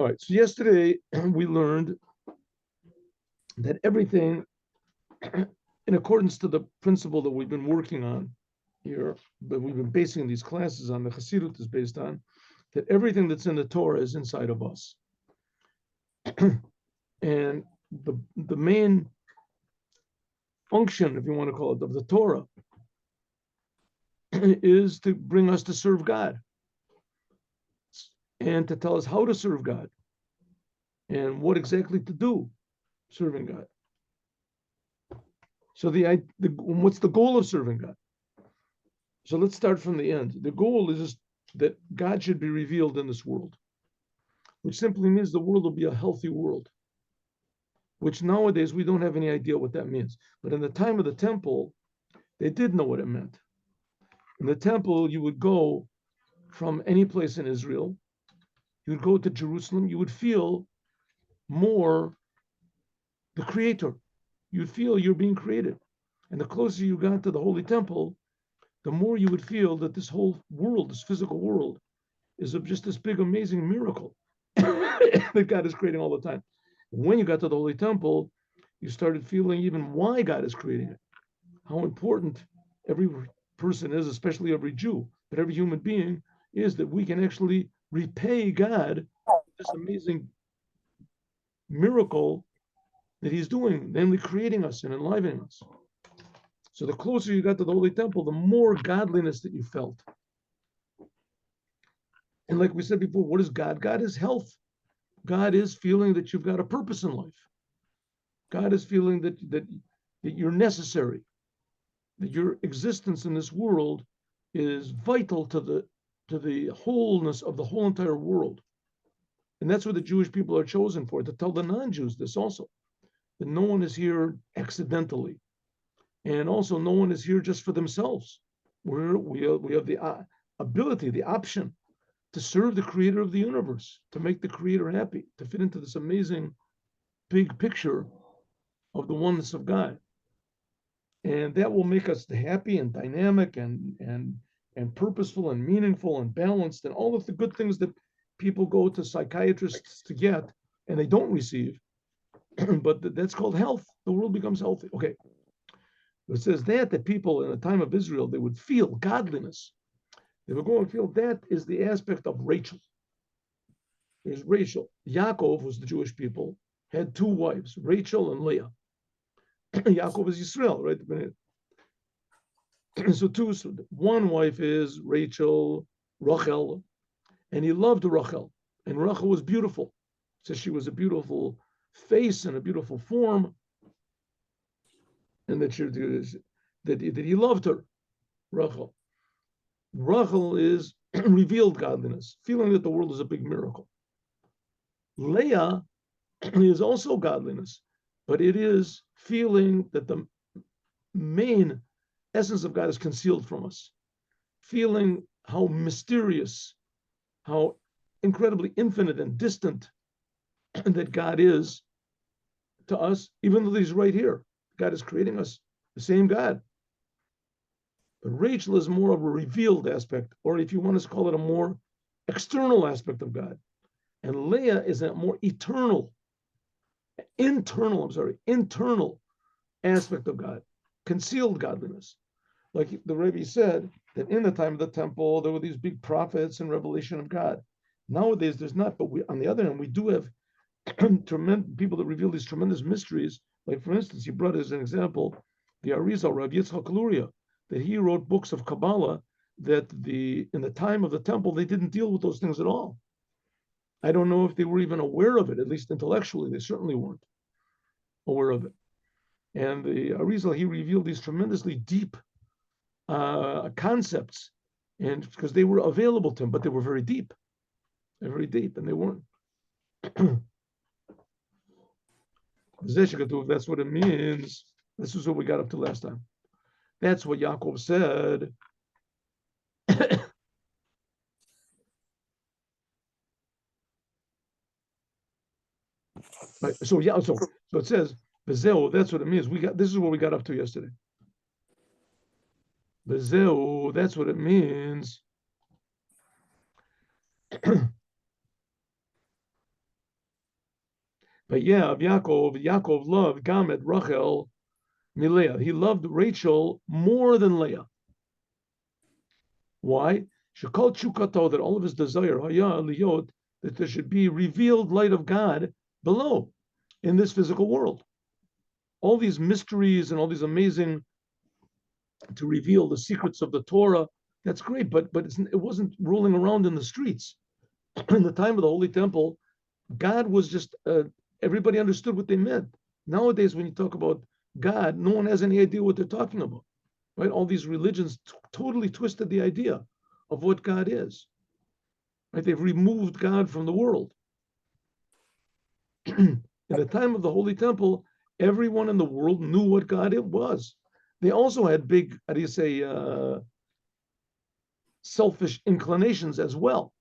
All right, so yesterday we learned that everything, in accordance to the principle that we've been working on here, but we've been basing these classes on, the Chassidut is based on, that everything that's in the Torah is inside of us. And the main function, if you want to call it, of the Torah is to bring us to serve God and to tell us how to serve God and what exactly to do serving God. So what's the goal of serving God? So let's start from the end. The goal is that God should be revealed in this world, which simply means the world will be a healthy world, which nowadays we don't have any idea what that means. But in the time of the temple, they did know what it meant. In the temple, you would go from any place in Israel, you would go to Jerusalem, you would feel more the Creator. You'd feel you're being created. And the closer you got to the Holy Temple, the more you would feel that this whole world, this physical world, is just this big, amazing miracle that God is creating all the time. When you got to the Holy Temple, you started feeling even why God is creating it, how important every person is, especially every Jew, but every human being is, that we can actually repay God this amazing miracle that He's doing, namely creating us and enlivening us. So the closer you got to the Holy Temple, the more godliness that you felt. And like we said before, what is God? God is health. God is feeling that you've got a purpose in life. God is feeling that you're necessary, that your existence in this world is vital to the wholeness of the whole entire world. And that's what the Jewish people are chosen for, to tell the non-Jews this also, that no one is here accidentally. And also no one is here just for themselves. We have the ability, the option to serve the creator of the universe, to make the creator happy, to fit into this amazing big picture of the oneness of God. And that will make us happy and dynamic and purposeful and meaningful and balanced and all of the good things that people go to psychiatrists to get and they don't receive. But that's called health. The world becomes healthy. Okay. It says that people in the time of Israel, they would feel godliness. They were going to feel that is the aspect of Rachel. There's Rachel. Yaakov was the Jewish people, had two wives, Rachel and Leah. Yaakov is Yisroel, right? So one wife is Rachel, Rochel, and he loved Rochel. And Rochel was beautiful. So she was a beautiful face and a beautiful form. And that he loved her, Rochel. Rochel is revealed godliness, feeling that the world is a big miracle. Leah is also godliness, but it is feeling that the main essence of God is concealed from us, feeling how mysterious, how incredibly infinite and distant that God is to us, even though He's right here. God is creating us, the same God. But Rachel is more of a revealed aspect, or if you want to call it a more external aspect of God. And Leah is a more internal aspect of God, concealed godliness. Like the Rebbe said, that in the time of the temple, there were these big prophets and revelation of God. Nowadays, there's not, but on the other hand, we do have tremendous people that reveal these tremendous mysteries. Like, for instance, he brought as an example the Arizal, Rav Yitzchak Luria, that he wrote books of Kabbalah that in the time of the temple, they didn't deal with those things at all. I don't know if they were even aware of it, at least intellectually, they certainly weren't aware of it. And the Arizal, he revealed these tremendously deep concepts, and because they were available to him, but they were very deep. They're very deep, and they weren't. That's what it means. This is what we got up to last time. That's what Yaakov said. Right. So it says Bezeu. That's what it means. This is what we got up to yesterday. Bezeu. That's what it means. But yeah, of Yaakov loved Gamet Rochel Leah. He loved Rachel more than Leah. Why? Shekol Chukato, that all of his desire, Haya Liyot, that there should be revealed light of God below in this physical world. All these mysteries and all these amazing to reveal the secrets of the Torah. That's great, but it wasn't rolling around in the streets. In the time of the Holy Temple, God was just everybody understood what they meant. Nowadays, when you talk about God, no one has any idea what they're talking about. Right? All these religions totally twisted the idea of what God is. Right? They've removed God from the world. In the time of the Holy Temple, everyone in the world knew what God it was. They also had big, how do you say, selfish inclinations as well.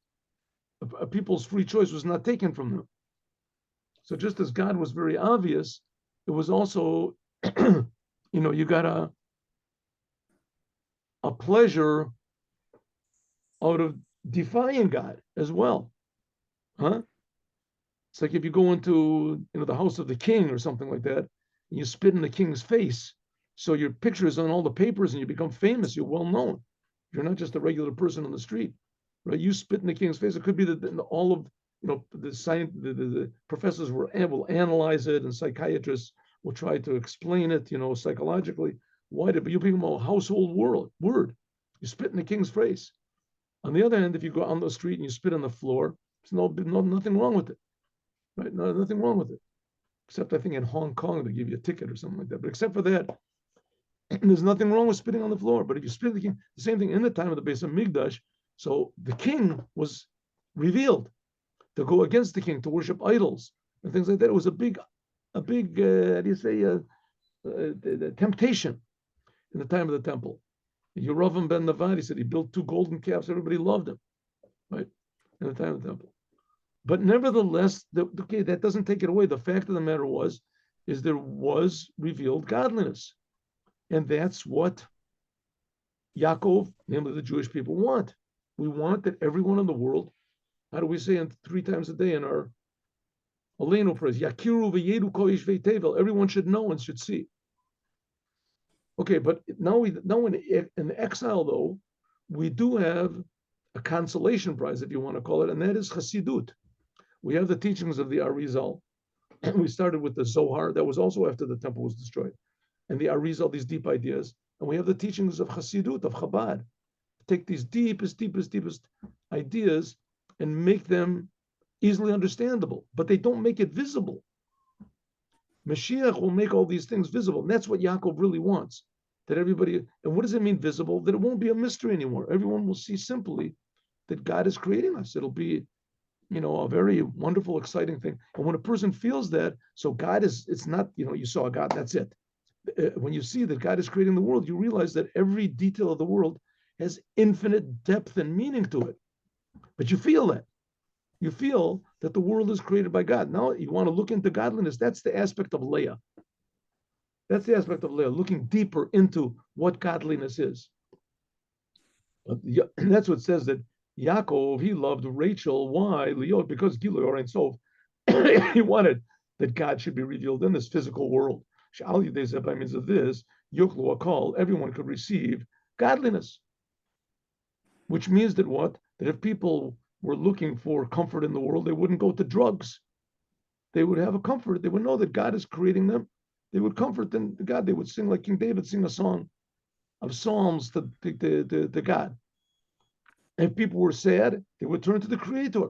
People's free choice was not taken from them. So just as God was very obvious, it was also, you got a pleasure out of defying God as well. Huh? It's like if you go into the house of the king or something like that, and you spit in the king's face, so your picture is on all the papers and you become famous, you're well known. You're not just a regular person on the street, right? You spit in the king's face. It could be that all of the professors will analyze it, and psychiatrists will try to explain it, psychologically. Why did you become a household word? You spit in the king's face. On the other hand, if you go on the street and you spit on the floor, there's nothing wrong with it, right? Nothing wrong with it, except I think in Hong Kong they give you a ticket or something like that. But except for that, there's nothing wrong with spitting on the floor. But if you spit the king, the same thing in the time of the Beis Hamikdash. So the king was revealed to go against the king, to worship idols and things like that. It was a big, how do you say, temptation in the time of the temple. Yerovam ben Nevat, said he built 2 golden calves. Everybody loved him, right? In the time of the temple. But nevertheless, that doesn't take it away. The fact of the matter is there was revealed godliness. And that's what Yaakov, namely the Jewish people, want. We want that everyone in the world, how do we say 3 times a day in our Aleinu prayers, Yakiru v'yedu kol yishvei tevel, everyone should know and should see. Okay, but now in exile, though, we do have a consolation prize, if you want to call it, and that is Chassidut. We have the teachings of the Arizal. We started with the Zohar, that was also after the temple was destroyed, and the Arizal, these deep ideas. And we have the teachings of Chassidut, of Chabad. Take these deepest ideas and make them easily understandable, but they don't make it visible. Mashiach will make all these things visible. And that's what Yaakov really wants. That everybody, and what does it mean visible? That it won't be a mystery anymore. Everyone will see simply that God is creating us. It'll be, a very wonderful, exciting thing. And when a person feels that, so God is, it's not, you saw God, that's it. When you see that God is creating the world, you realize that every detail of the world has infinite depth and meaning to it. But you feel that. You feel that the world is created by God. Now you want to look into godliness. That's the aspect of Leah. That's the aspect of Leah, looking deeper into what godliness is. And that's what says that Yaakov, he loved Rachel. Why? Leah, because Gileor and so he wanted that God should be revealed in this physical world. By means of this, Yuklu Akal, everyone could receive godliness. Which means that what? That if people were looking for comfort in the world, they wouldn't go to drugs. They would have a comfort. They would know that God is creating them. They would comfort them to God. They would sing like King David, sing a song of psalms to God. And if people were sad, they would turn to the Creator.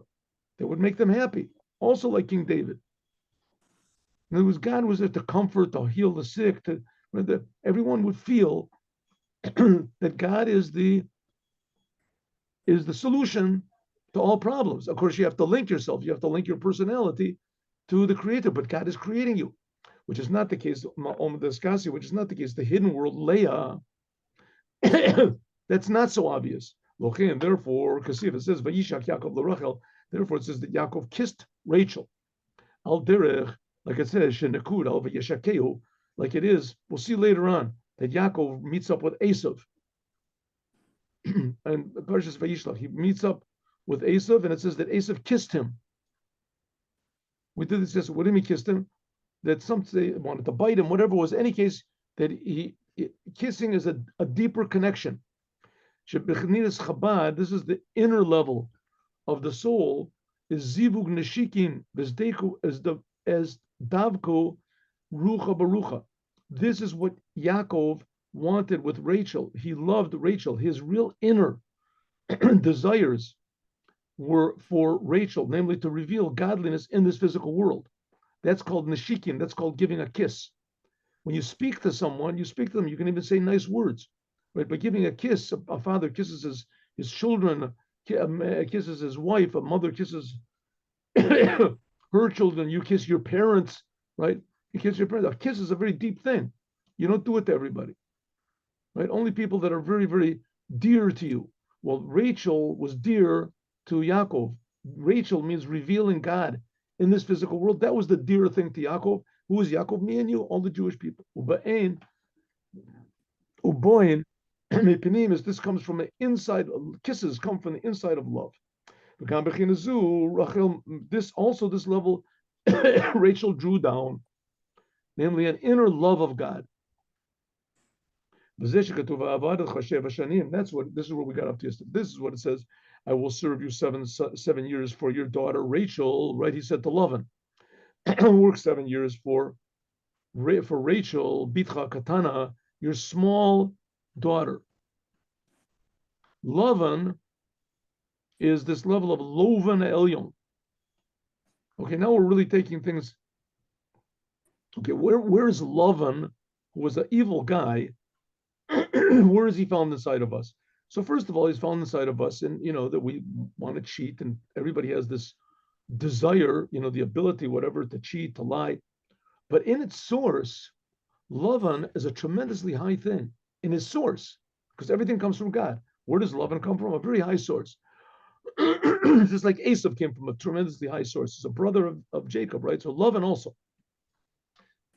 That would make them happy. Also like King David. In other words, God was there to comfort, to heal the sick. Everyone would feel that God is the solution to all problems. Of course, you have to link yourself. You have to link your personality to the Creator. But God is creating you, which is not the case. Which is not the case. The hidden world, Leah, that's not so obvious. And therefore, because if it says Vayishak Yaakov Rochel, therefore it says that Yaakov kissed Rachel. Al derech, like it says, Shenekud al Vayishakeu, like it is. We'll see later on that Yaakov meets up with Esav. And Parshas Vayishlach, he meets up with Esav, and it says that Esav kissed him. We did this yesterday. What do you mean kissed him? That some say wanted to bite him, whatever it was. In any case, that kissing is a deeper connection. Chabad, this is the inner level of the soul, is zivug neshikin bezdeku as davko rucha barucha. This is what Yaakov wanted with Rachel. He loved Rachel. His real inner desires were for Rachel, namely to reveal godliness in this physical world. That's called neshikin. That's called giving a kiss. When you speak to someone, you speak to them. You can even say nice words, right? By giving a kiss, a father kisses his children, kisses his wife, a mother kisses her children. You kiss your parents, right? You kiss your parents. A kiss is a very deep thing. You don't do it to everybody, right? Only people that are very, very dear to you. Well, Rachel was dear to Yaakov. Rachel means revealing God in this physical world. That was the dear thing to Yaakov. Who is Yaakov? Me and you, all the Jewish people. Uba'ain, uboin, is this comes from the inside. Kisses come from the inside of love. This level, Rachel drew down, namely an inner love of God. That's what this is what we got up to yesterday. This is what it says. I will serve you 7 years for your daughter Rachel. Right? He said to Lavan, work 7 years for Rachel, Bitcha Katana, your small daughter. Lavan is this level of Lovan Elyon. Okay, now we're really taking things. Okay, where's Lavan, who was an evil guy? Where is he found inside of us? So first of all, he's found inside of us, and that we want to cheat, and everybody has this desire, the ability, whatever, to cheat, to lie. But in its source, Lavan is a tremendously high thing in his source, because everything comes from God. Where does Lavan come from? A very high source. Just like Esav came from a tremendously high source. He's a brother of Jacob, right? So Lavan also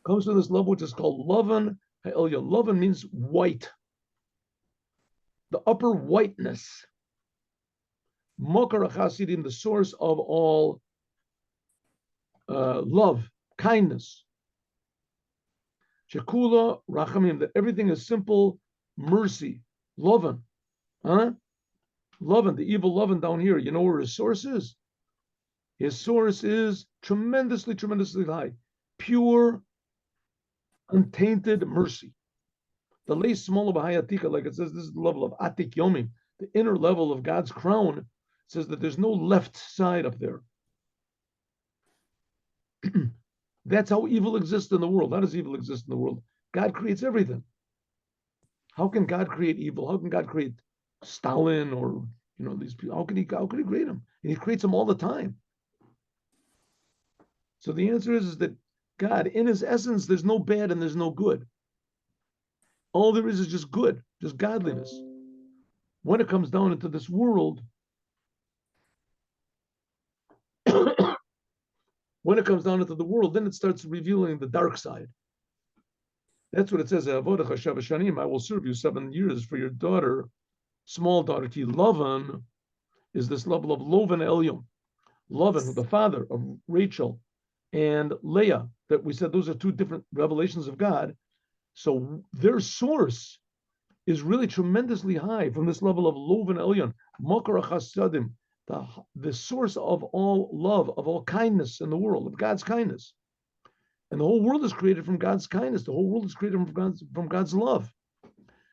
comes from this level, which is called Lavan Ha'elya. Lavan means white, the upper whiteness. Mokar Chasidim, the source of all love, kindness. Shekula Rachamim, that everything is simple mercy. Lavan, huh? Lavan, the evil Lavan down here. You know where his source is? His source is tremendously, tremendously high. Pure, untainted mercy. The lay small Bahayatika, like it says, this is the level of Atik Yomim, the inner level of God's crown. It says that there's no left side up there. That's how evil exists in the world. How does evil exist in the world? God creates everything. How can God create evil? How can God create Stalin or these people? How can he create them? And he creates them all the time. So the answer is that God, in his essence, there's no bad and there's no good. All there is just good, just godliness. When it comes down into this world, when it comes down into the world, then it starts revealing the dark side. That's what it says. I will serve you 7 years for your daughter, small daughter. Lavan is this level of Lovan Elyon. Lavan, the father of Rachel and Leah, that we said those are two different revelations of God. So their source is really tremendously high from this level of Lovan Elyon, Makar Chasadim, the source of all love, of all kindness in the world, of God's kindness. And the whole world is created from God's kindness. The whole world is created from God's love.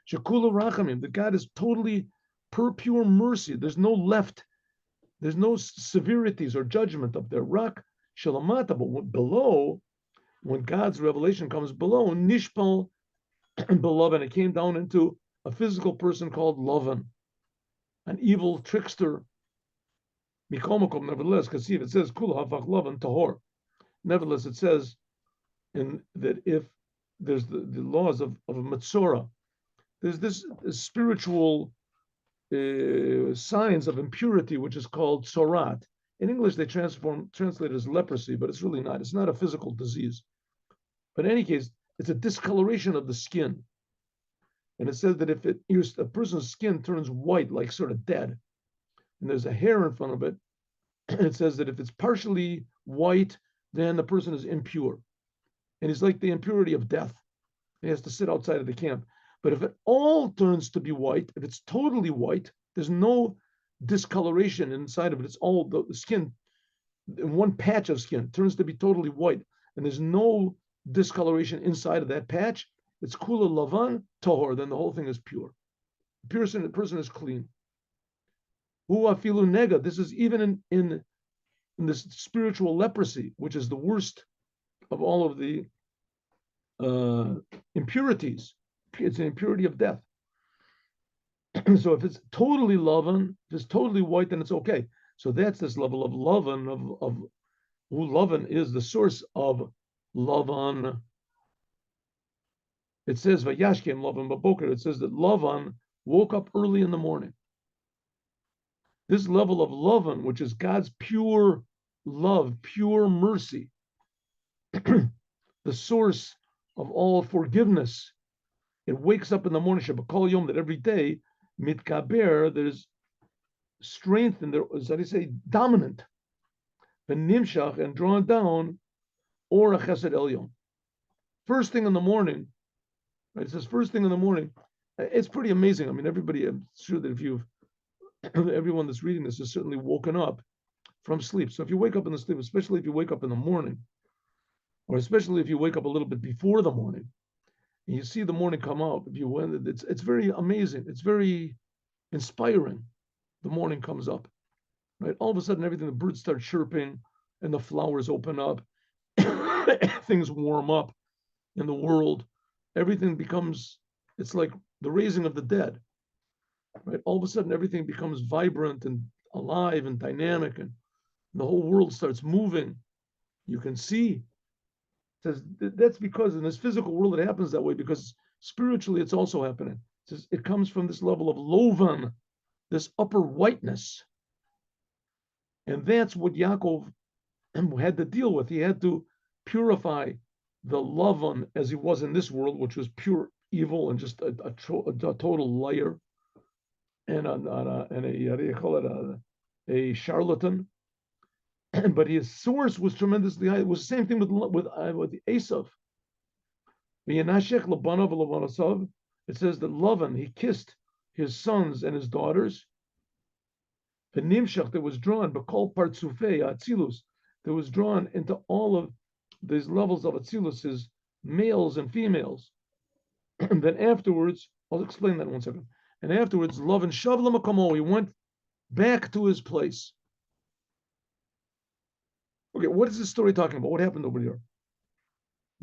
Shekula Rachamim, that God is totally pure mercy. There's no left. There's no severities or judgment up there. Rak Shalamata, but below, when God's revelation comes below, Nishpal and beloved, it came down into a physical person called Lavan, an evil trickster. Mikomakom, nevertheless, because it says Kul Hafach Lavan Tahor. Nevertheless, it says that if there's the laws of a Matzorah, there's this spiritual signs of impurity, which is called Tzorat. In English, they translate it as leprosy, but it's really not. It's not a physical disease. But in any case, it's a discoloration of the skin. And it says that if a person's skin turns white, like sort of dead, and there's a hair in front of it, and it says that if it's partially white then the person is impure. And he's like the impurity of death. He has to sit outside of the camp. But if it all turns to be white, if it's totally white, there's no discoloration inside of it. It's all the skin, one patch of skin turns to be totally white, and there's no discoloration inside of that patch. It's kula lavan tahor. Then the whole thing is pure. The person is clean. Hu afilu nega. This is even in this spiritual leprosy, which is the worst of all of the impurities. It's an impurity of death. So if it's totally lavan, if it's totally white, then it's okay. So that's this level of lavan, of who lavan is the source of lavan. It says vayashkem lavan baboker. It says that lavan woke up early in the morning. This level of lavan, which is God's pure love, pure mercy, the source of all forgiveness. It wakes up in the morning, Shabbat Yom, that every day, mitkaber, there's strength in there, as I say, dominant, nimshach, and drawn down, or a chesed elyon. First thing in the morning, right? It says first thing in the morning. It's pretty amazing. I mean, everybody, I'm sure that if you've, everyone that's reading this has certainly woken up from sleep. So if you wake up in the sleep, especially if you wake up in the morning, or especially if you wake up a little bit before the morning, and you see the morning come up, if you went, it's very amazing. It's very inspiring. The morning comes up, right? All of a sudden, everything, the birds start chirping, and the flowers open up, things warm up in the world. Everything becomes, it's like the raising of the dead, right? All of a sudden, everything becomes vibrant and alive and dynamic, and the whole world starts moving. You can see. It says that's because in this physical world it happens that way, because spiritually it's also happening. It says it comes from this level of lovan, this upper whiteness. And that's what Yaakov had to deal with. He had to purify the lavan as he was in this world, which was pure evil and just a total liar and a charlatan. But his source was tremendously high. It was the same thing with Esav. It says that Lavan, he kissed his sons and his daughters. The Nimshach that was drawn, Bakol Partsufei Atzilus, that was drawn into all of these levels of Atzilus, his males and females. And then afterwards, I'll explain that in 1 second. And afterwards, Lavan Shavla Makamo, he went back to his place. Okay, what is this story talking about? What happened over here?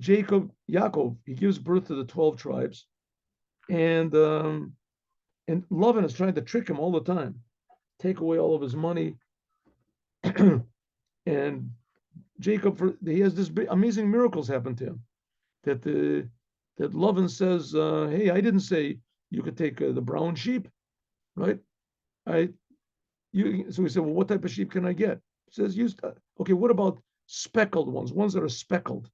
Yaakov, he gives birth to the 12 tribes, and Lavan is trying to trick him all the time, take away all of his money. And Jacob, he has this amazing miracles happen to him. That Lavan says, "Hey, I didn't say you could take the brown sheep, right? So he said, well, what type of sheep can I get? He says, okay, what about speckled ones that are speckled?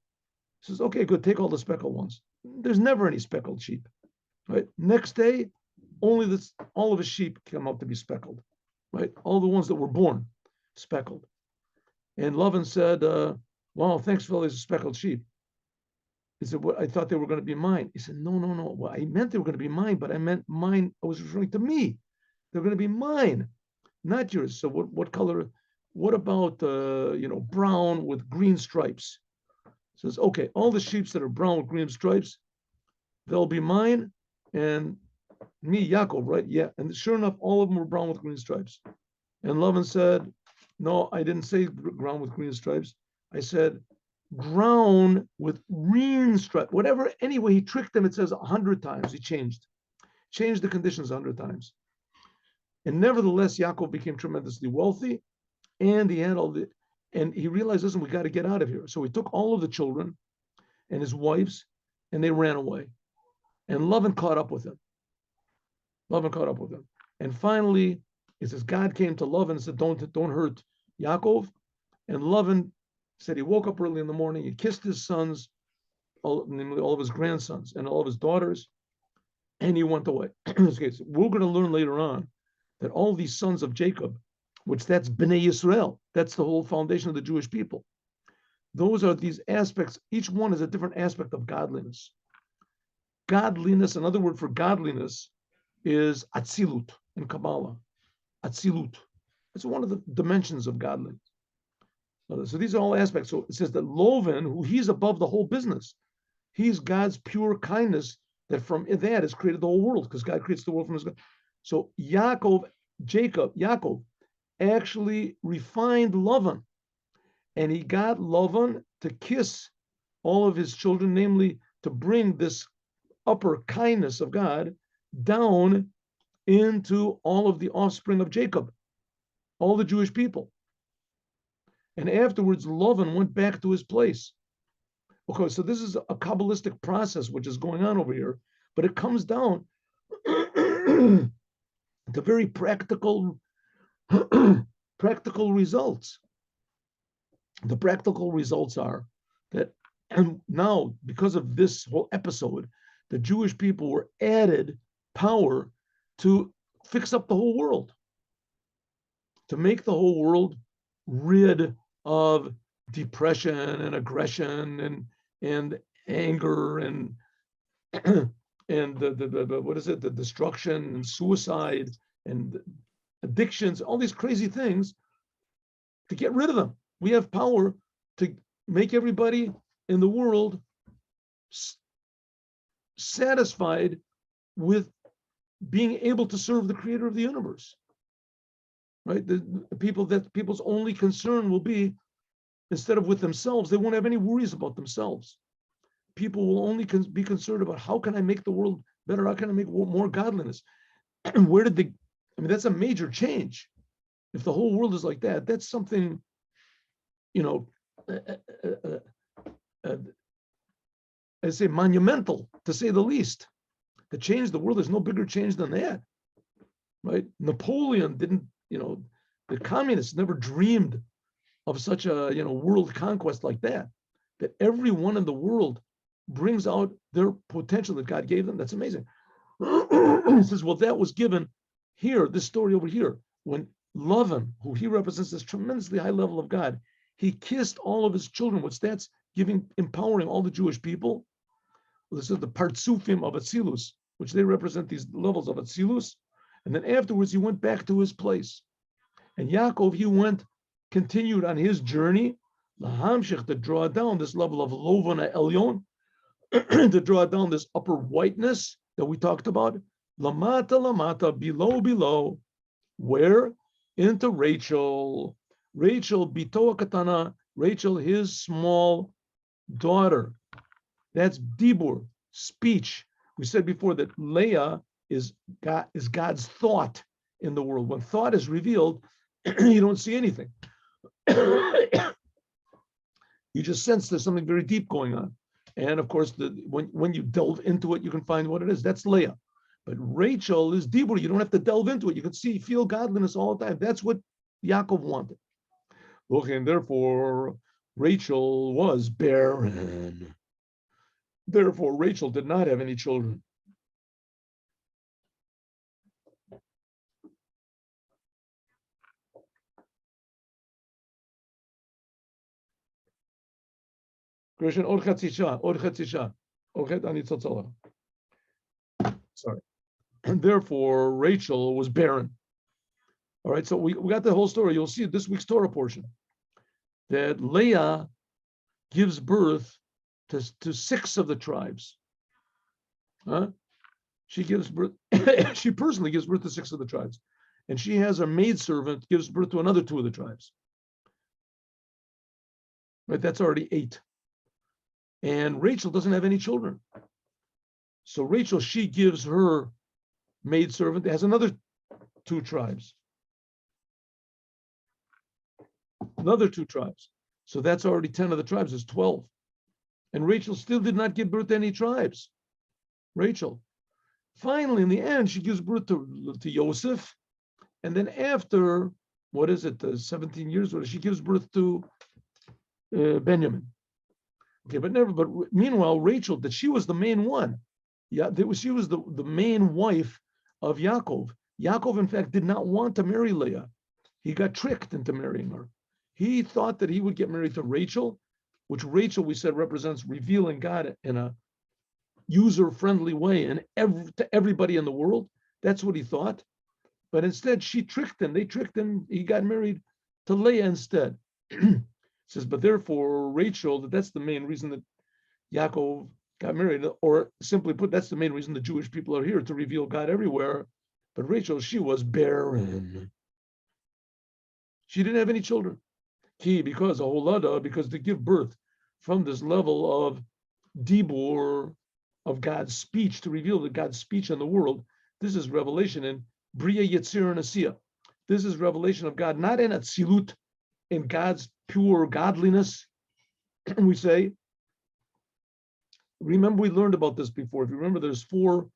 He says, okay, good, take all the speckled ones. There's never any speckled sheep, right? Next day, all of his sheep come out to be speckled, right? All the ones that were born, speckled. And Lavan said, wow, thanks for all these speckled sheep. He said, well, I thought they were going to be mine. He said, no. Well, I meant they were going to be mine, but I meant mine. I was referring to me. They're going to be mine, not yours. So what color? What about brown with green stripes? He says, okay, all the sheep that are brown with green stripes, they'll be mine, and me, Yaakov, right? Yeah. And sure enough, all of them were brown with green stripes. And Lavan said, no, I didn't say brown with green stripes. I said brown with green stripes. Whatever. Anyway, he tricked them. It says 100 times. He changed the conditions 100 times. And nevertheless, Yaakov became tremendously wealthy, and he had and he realized, listen, we got to get out of here. So he took all of the children and his wives, and they ran away. And Lavan caught up with him. And finally, it says God came to Lavan and said, don't hurt Yaakov. And Lavan said he woke up early in the morning, he kissed his sons, namely all of his grandsons and all of his daughters, and he went away. Okay, so we're going to learn later on that all these sons of Jacob, which that's Bnei Yisroel, that's the whole foundation of the Jewish people. those are these aspects. Each one is a different aspect of godliness. Godliness, another word for godliness, is atzilut in Kabbalah. Atzilut. It's one of the dimensions of godliness. So these are all aspects. So it says that Loven, who he's above the whole business, he's God's pure kindness that from that has created the whole world, because God creates the world from his God. So Yaakov actually refined Lavan, and he got Lavan to kiss all of his children, namely to bring this upper kindness of God down into all of the offspring of Jacob, all the Jewish people. And afterwards, Lavan went back to his place. Okay, so this is a Kabbalistic process which is going on over here, but it comes down to very practical results. The practical results are that, and now because of this whole episode, the Jewish people were added power to fix up the whole world, to make the whole world rid of depression and aggression and anger and and the what is it, the destruction and suicide and addictions, all these crazy things, to get rid of them. We have power to make everybody in the world satisfied with being able to serve the creator of the universe. Right? The people's only concern will be, instead of with themselves, they won't have any worries about themselves. People will only be concerned about, how can I make the world better? How can I make more godliness? And where did that's a major change. If the whole world is like that, that's something, I say monumental, to say the least. To change the world, there's no bigger change than that, right? Napoleon didn't, the communists never dreamed of such a, world conquest like that. That everyone in the world brings out their potential that God gave them. That's amazing. He says, well, that was given here, this story over here, when Lavan, who he represents this tremendously high level of God, he kissed all of his children, which that's empowering all the Jewish people. Well, this is the partsufim of Atzilus, which they represent these levels of Atzilus. And then afterwards, he went back to his place. And Yaakov, continued on his journey, lahamshich, to draw down this level of Lovana Elyon, to draw down this upper whiteness that we talked about, lamata, below, where? Into Rachel, bitoa katana, Rachel, his small daughter. That's dibur, speech. We said before that Leah is God's thought in the world. When thought is revealed, you don't see anything. You just sense there's something very deep going on. And of course, when you delve into it, you can find what it is. That's Leah. But Rachel is dibur. You don't have to delve into it. You can feel godliness all the time. That's what Yaakov wanted. And therefore, Rachel was barren. Therefore, Rachel did not have any children. Sorry. And therefore, Rachel was barren. All right, so we got the whole story. You'll see this week's Torah portion that Leah gives birth to 6 of the tribes. She gives birth. She personally gives birth to 6 of the tribes, and she has a maidservant gives birth to another 2 of the tribes. Right, that's already 8. And Rachel doesn't have any children. So Rachel, she gives her maidservant that has another 2 tribes. Another 2 tribes. So that's already 10 of the tribes, is 12. And Rachel still did not give birth to any tribes. Rachel. Finally, in the end, she gives birth to Joseph. And then after, 17 years, she gives birth to Benjamin. Okay, but meanwhile, Rachel, that she was the main one. Yeah, she was the main wife of Yaakov. Yaakov, in fact, did not want to marry Leah. He got tricked into marrying her. He thought that he would get married to Rachel, which Rachel, we said, represents revealing God in a user-friendly way and to everybody in the world. That's what he thought. But instead, she tricked him. They tricked him. He got married to Leah instead. Says, but therefore, Rachel, that's the main reason that Yaakov got married, or simply put, that's the main reason the Jewish people are here, to reveal God everywhere. But Rachel, she was barren. She didn't have any children. Because a holada, because to give birth from this level of dibur, of God's speech, to reveal the God's speech in the world, this is revelation in Bria Yetzir and Asiya. This is revelation of God, not in Atzilut, in God's pure godliness. We say, remember we learned about this before. If you remember, there's 4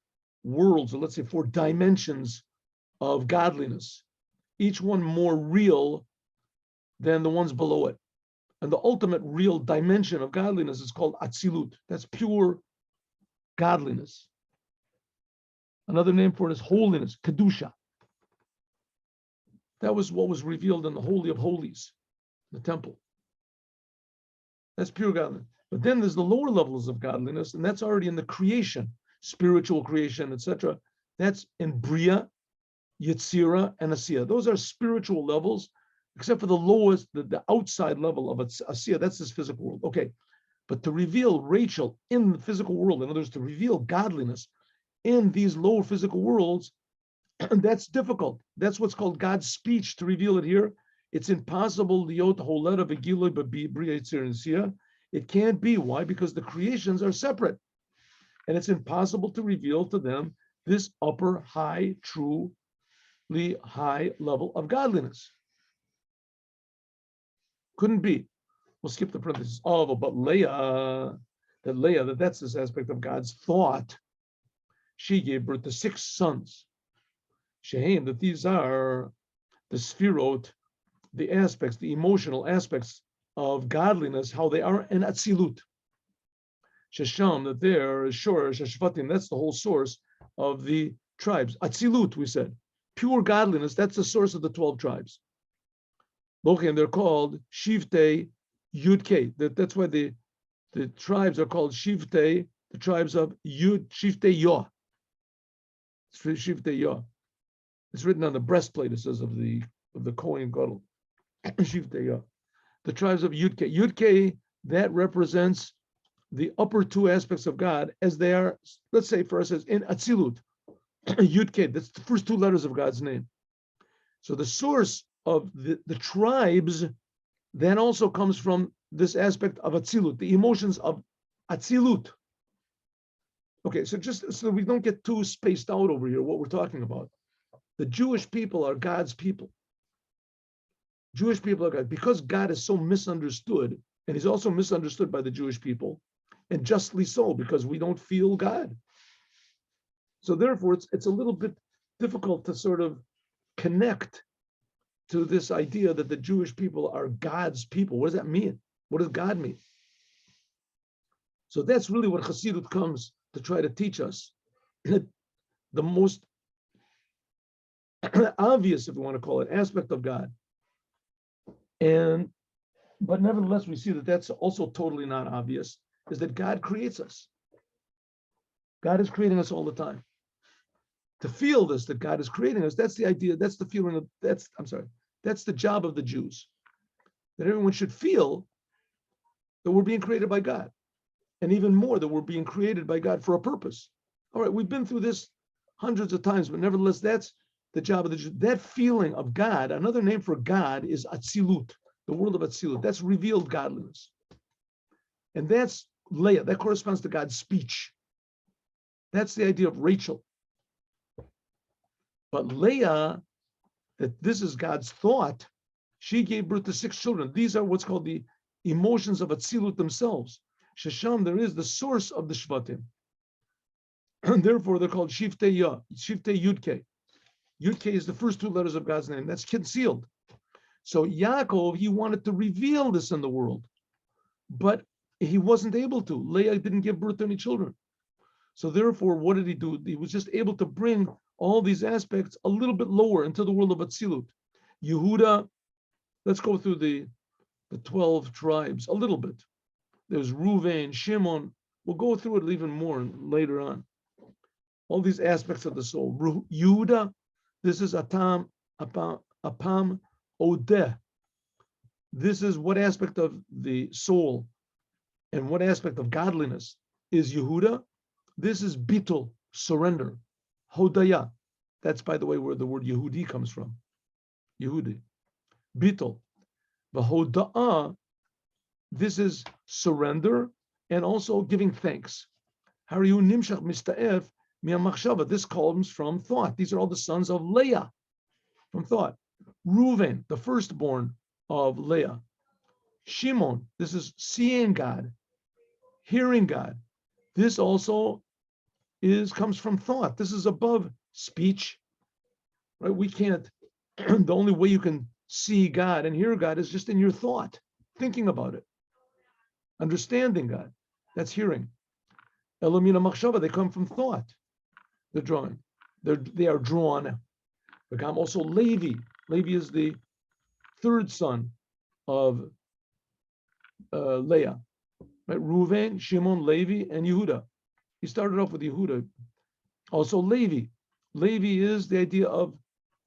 worlds, or let's say 4 dimensions of godliness, each one more real than the ones below it. And the ultimate real dimension of godliness is called Atzilut. That's pure godliness. Another name for it is holiness, Kedusha. That was what was revealed in the Holy of Holies, the temple. That's pure godliness. But then there's the lower levels of godliness, and that's already in the creation, spiritual creation, etc. That's in Bria, Yetzira, and Asiya. Those are spiritual levels, except for the lowest, the outside level of Asiya. That's this physical world. Okay, but to reveal Rachel in the physical world, in other words, to reveal godliness in these lower physical worlds, that's difficult. That's what's called God's speech, to reveal it here. It's impossible. It can't be. Why? Because the creations are separate. And it's impossible to reveal to them this upper, high, truly high level of godliness. Couldn't be. We'll skip the parentheses. Oh, but Leah, that's this aspect of God's thought. She gave birth to 6 sons. Shehem, that these are the sphirot, the aspects, the emotional aspects of godliness, how they are in Atzilut. Shesham, that there is Shoresh, Sheshvatim, that's the whole source of the tribes. Atzilut, we said. Pure godliness, that's the source of the 12 tribes. Lochim, they're called Shivtei Yudke. That's why the tribes are called Shivtei, the tribes of Shivtei Yah. Shivtei Yah. It's written on the breastplate, it says, of the Kohen Gadol. Shivtei Yah. The tribes of Yudke. Yudke, that represents the upper 2 aspects of God as they are, let's say for us, as in Atzilut. Yudke, that's the first 2 letters of God's name. So the source of the tribes then also comes from this aspect of Atzilut, the emotions of Atzilut. Okay, so just so we don't get too spaced out over here, what we're talking about. The Jewish people are God's people. Jewish people are God. Because God is so misunderstood, and he's also misunderstood by the Jewish people, and justly so, because we don't feel God. So therefore, it's a little bit difficult to sort of connect to this idea that the Jewish people are God's people. What does that mean? What does God mean? So that's really what Chassidut comes to try to teach us. The most obvious, if you want to call it, aspect of God. But nevertheless, we see that that's also totally not obvious, is that God creates us. God is creating us all the time. To feel this, that God is creating us, that's the idea, that's the feeling of, that's the job of the Jews. That everyone should feel that we're being created by God. And even more, that we're being created by God for a purpose. All right, we've been through this hundreds of times, but nevertheless, that's the job of the Jews. That feeling of God, another name for God is Atzilut, the world of Atzilut. That's revealed godliness. And that's Leah, that corresponds to God's speech. That's the idea of Rachel. But Leah, that this is God's thought, she gave birth to 6 children. These are what's called the emotions of Atzilut themselves. Shesham, there is the source of the Shvatim. And therefore, they're called Shivtei Yah, Shivtei Yudke. Yudke is the first 2 letters of God's name. That's concealed. So Yaakov, he wanted to reveal this in the world, but he wasn't able to. Leah didn't give birth to any children. So therefore, what did he do? He was just able to bring all these aspects a little bit lower into the world of Atzilut. Yehuda, let's go through the 12 tribes a little bit. There's Ruvain, Shimon. We'll go through it even more later on. All these aspects of the soul. Yehuda, this is Apam Odeh. This is what aspect of the soul and what aspect of godliness is Yehuda. This is Bittul, surrender. Hodaya. That's, by the way, where the word Yehudi comes from. Yehudi. Bittul. Vahoda'ah, this is surrender and also giving thanks. Hariyu nimshach mista'ef mi'amachshava. This comes from thought. These are all the sons of Leah from thought. Reuven, the firstborn of Leah. Shimon, this is seeing God, hearing God. This also comes from thought. This is above speech, right? We can't, the only way you can see God and hear God is just in your thought, thinking about it, understanding God. That's hearing. Elamina machshava, they come from thought. They're drawing. They are drawn. Become also Levi. Levi is the third son of Leah. Right? Reuven, Shimon, Levi, and Yehuda. He started off with Yehuda. Also Levi. Levi is the idea of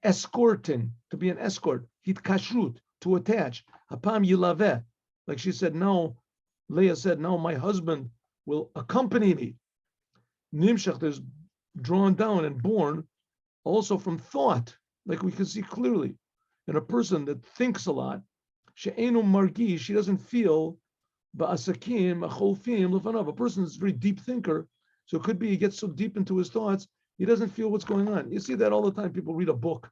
escorting, to be an escort. Hitkashrut, to attach. Hapam yilaveh. Like she said, now, Leah said, now my husband will accompany me. Nimshach is drawn down and born also from thought, like we can see clearly. In a person that thinks a lot, she'enu margi, she doesn't feel ba'asakim, acholfim, lefanav. A person is a very deep thinker, so it could be he gets so deep into his thoughts, he doesn't feel what's going on. You see that all the time. People read a book,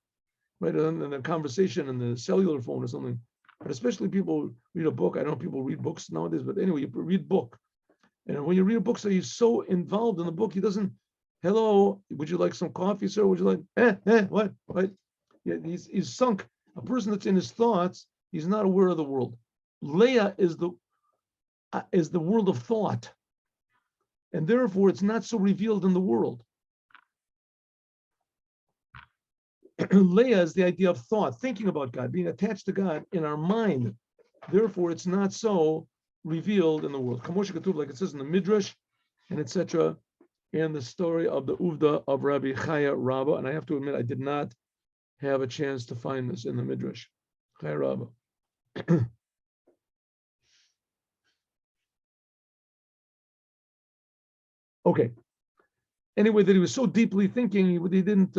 right, in a conversation in the cellular phone or something. But especially people read a book. I don't know if people read books nowadays, but anyway, you read book. And when you read a book, so he's so involved in the book, he doesn't, hello, would you like some coffee, sir? Would you like, what? Right? Yeah, he's sunk. A person that's in his thoughts, he's not aware of the world. Leah is the world of thought. And therefore, it's not so revealed in the world. Leah is the idea of thought, thinking about God, being attached to God in our mind. Therefore, it's not so revealed in the world. Kamosh Katuv, like it says in the Midrash, and etc., and the story of the Uvda of Rabbi Chaya Rabba. And I have to admit, I did not have a chance to find this in the Midrash. Chaya Rabba. Okay. Anyway, that he was so deeply thinking, he didn't.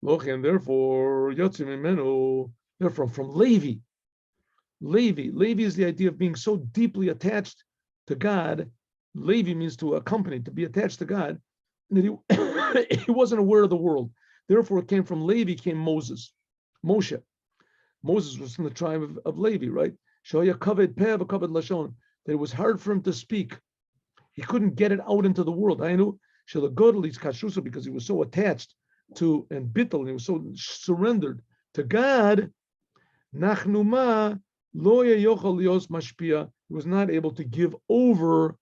And therefore, they're from Levi. Levi is the idea of being so deeply attached to God. Levi means to accompany, to be attached to God, that he wasn't aware of the world. Therefore, it came from Levi, came Moses, Moshe. Moses was from the tribe of Levi, right? That it was hard for him to speak. He couldn't get it out into the world. I knew because he was so attached to and bittul, and he was so surrendered to God. Nachnuma loya yochel lios mashpia. He was not able to give over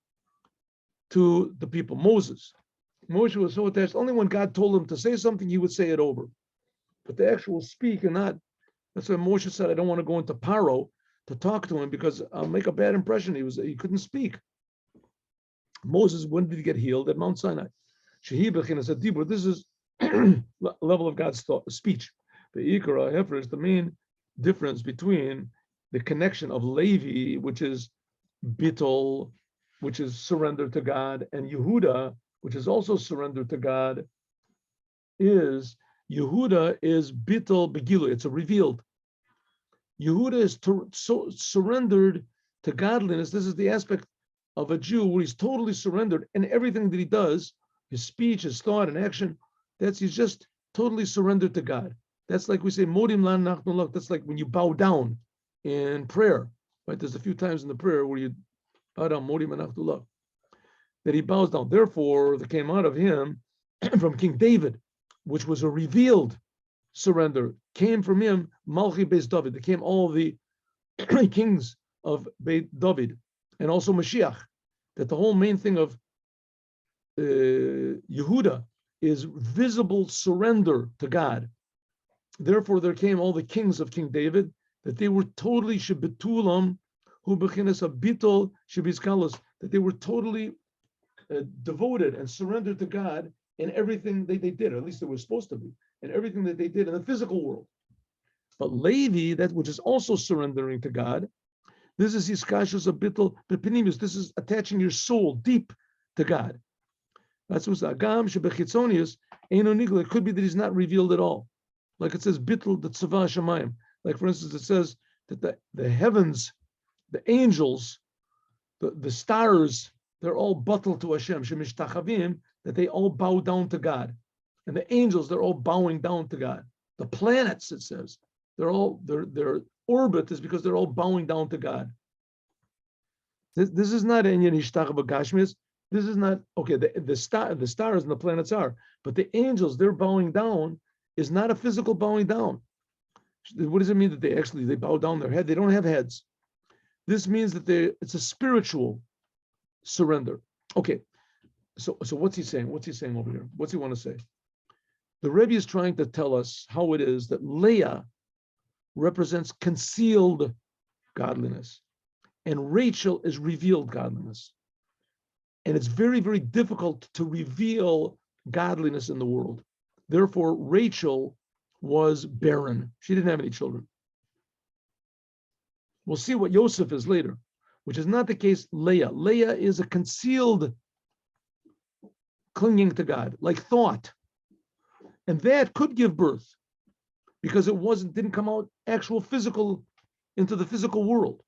to the people. Moses was so attached. Only when God told him to say something, he would say it over. But the actual speak and not. That's why Moshe said, "I don't want to go into Paro to talk to him because I'll make a bad impression." He couldn't speak. Moses, when did he get healed? At Mount Sinai. This is level of God's speech. The Ikara Hefer is the main difference between the connection of Levi, which is bittul, which is surrender to God, and Yehuda, which is also surrender to God, is Yehuda is bittul begilu. It's a revealed. Yehuda is so surrendered to godliness. This is the aspect of a Jew where he's totally surrendered, and everything that he does, his speech, his thought, and action, he's just totally surrendered to God. That's like we say, Modim lan nachnulach. That's like when you bow down in prayer, right? There's a few times in the prayer where you bow down, Modim nachnulach, that he bows down. Therefore, there came out of him from King David, which was a revealed surrender, came from him, Malchi Beis David. There came all the kings of Beit David, and also Mashiach. That the whole main thing of Yehuda is visible surrender to God. Therefore, there came all the kings of King David, that they were totally shebetulam hu bechinas habitol shebiskalos, that they were totally devoted and surrendered to God in everything they did, or at least they were supposed to be, in everything that they did in the physical world. But Levi, that which is also surrendering to God, this is iskashus habitol bepinimus. This is attaching your soul deep to God. That's what's agam shebechitzonius eino nigla. It could be that he's not revealed at all, like it says bittul the tzava shamayim. Like for instance, it says that the heavens, the angels, the stars, they're all batal to Hashem shemishtachavim, that they all bow down to God, and the angels, they're all bowing down to God. The planets, it says, their orbit is because they're all bowing down to God. This is not inyan ishtach b'gashmis. This is not okay. The stars and the planets are, but the angels, they're bowing down is not a physical bowing down. What does it mean that they bow down their head? They don't have heads. This means that it's a spiritual surrender. Okay, so what's he saying? What's he saying over here? What's he want to say? The Rebbe is trying to tell us how it is that Leah represents concealed godliness, and Rachel is revealed godliness. And it's very, very difficult to reveal godliness in the world. Therefore, Rachel was barren. She didn't have any children. We'll see what Yosef is later, which is not the case. Leah is a concealed clinging to God, like thought. And that could give birth because it didn't come out actual physical into the physical world.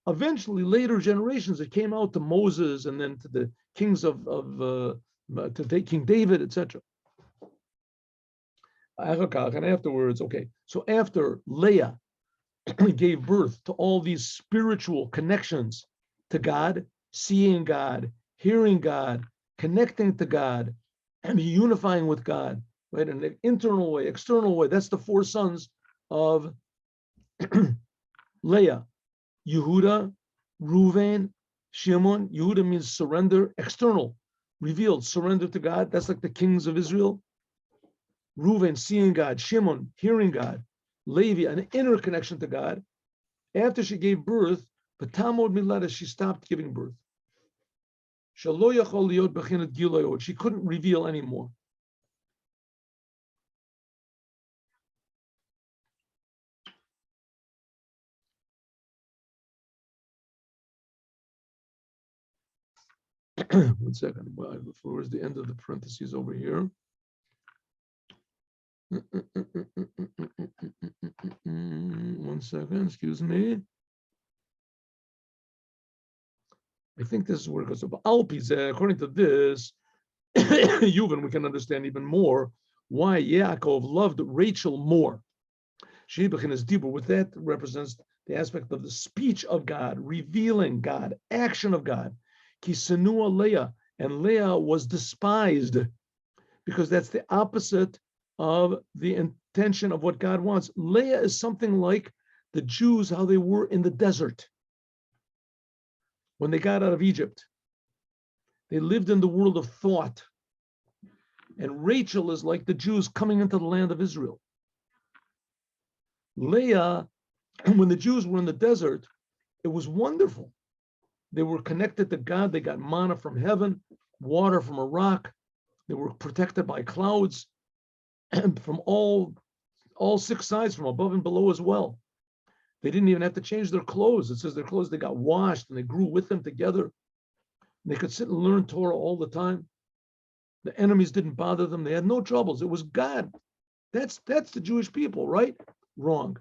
Eventually, later generations, it came out to Moses and then to the kings to King David, etc. And afterwards, okay, so after Leah gave birth to all these spiritual connections to God, seeing God, hearing God, connecting to God, and unifying with God, right? In an internal way, external way. That's the four sons of Leah. Yehuda, Reuven, Shimon. Yehuda means surrender, external, revealed, surrender to God. That's like the kings of Israel. Reuven, seeing God. Shimon, hearing God. Levi, an inner connection to God. After she gave birth, Batamod Milada, she stopped giving birth. She couldn't reveal anymore. One second. Where's the end of the parentheses over here? One second, excuse me. I think this is where it goes. According to this, Yuvan, we can understand even more why Yaakov loved Rachel more. Shebach in his deeper, with that represents the aspect of the speech of God, revealing God, action of God. Kisenua Leah, and Leah was despised because that's the opposite of the intention of what God wants. Leah is something like the Jews, how they were in the desert when they got out of Egypt. They lived in the world of thought. And Rachel is like the Jews coming into the land of Israel. Leah, when the Jews were in the desert, it was wonderful. They were connected to God. They got manna from heaven, water from a rock. They were protected by clouds and from all six sides, from above and below as well. They didn't even have to change their clothes. It says their clothes, they got washed and they grew with them together. They could sit and learn Torah all the time. The enemies didn't bother them. They had no troubles. It was God. That's the Jewish people, right? Wrong.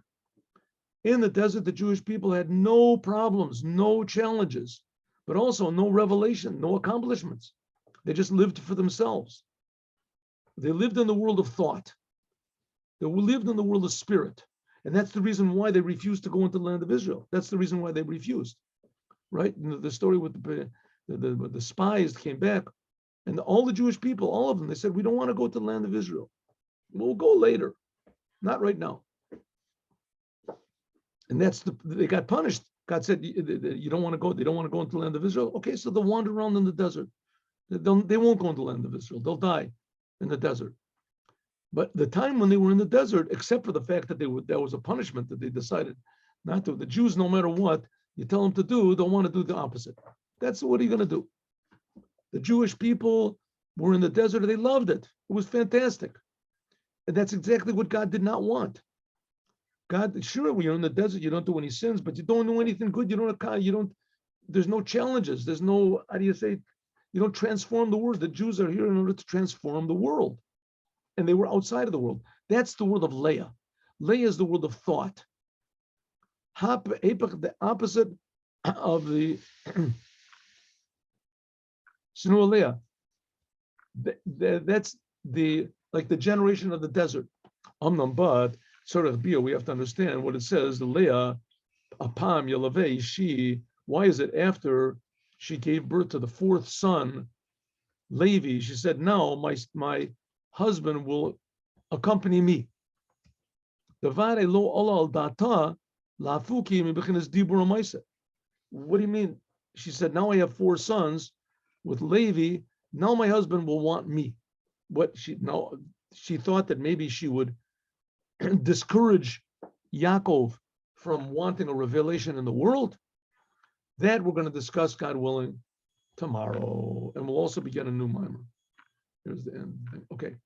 In the desert, the Jewish people had no problems, no challenges, but also no revelation, no accomplishments. They just lived for themselves. They lived in the world of thought. They lived in the world of spirit. And that's the reason why they refused to go into the land of Israel. That's the reason why they refused, right? The story with the spies came back, and all the Jewish people, all of them, they said, we don't want to go to the land of Israel. We'll go later, not right now. And they got punished. God said, you don't want to go, they don't want to go into the land of Israel. Okay, so they'll wander around in the desert. They won't go into the land of Israel. They'll die in the desert. But the time when they were in the desert, except for the fact that that was a punishment that they decided Not to. The Jews, no matter what you tell them to do, don't want to do the opposite. That's what are you going to do? The Jewish people were in the desert. They loved it. It was fantastic. And that's exactly what God did not want. God, sure, when you're in the desert, you don't do any sins, but you don't do anything good. There's no challenges. There's no, how do you say, you don't transform the world. The Jews are here in order to transform the world. And they were outside of the world. That's the world of Leah. Leah is the world of thought. The opposite of the Shinu Leah. That's like the generation of the desert. But sort of beer, we have to understand what it says. The Leah, Apam Yalavei, she. Why is it after she gave birth to the fourth son, Levi? She said, "Now my husband will accompany me." What do you mean? She said, "Now I have four sons with Levi. Now my husband will want me." She thought that maybe she would discourage Yaakov from wanting a revelation in the world. That we're going to discuss, God willing, tomorrow. And we'll also begin a new mimer. Here's the end. Okay.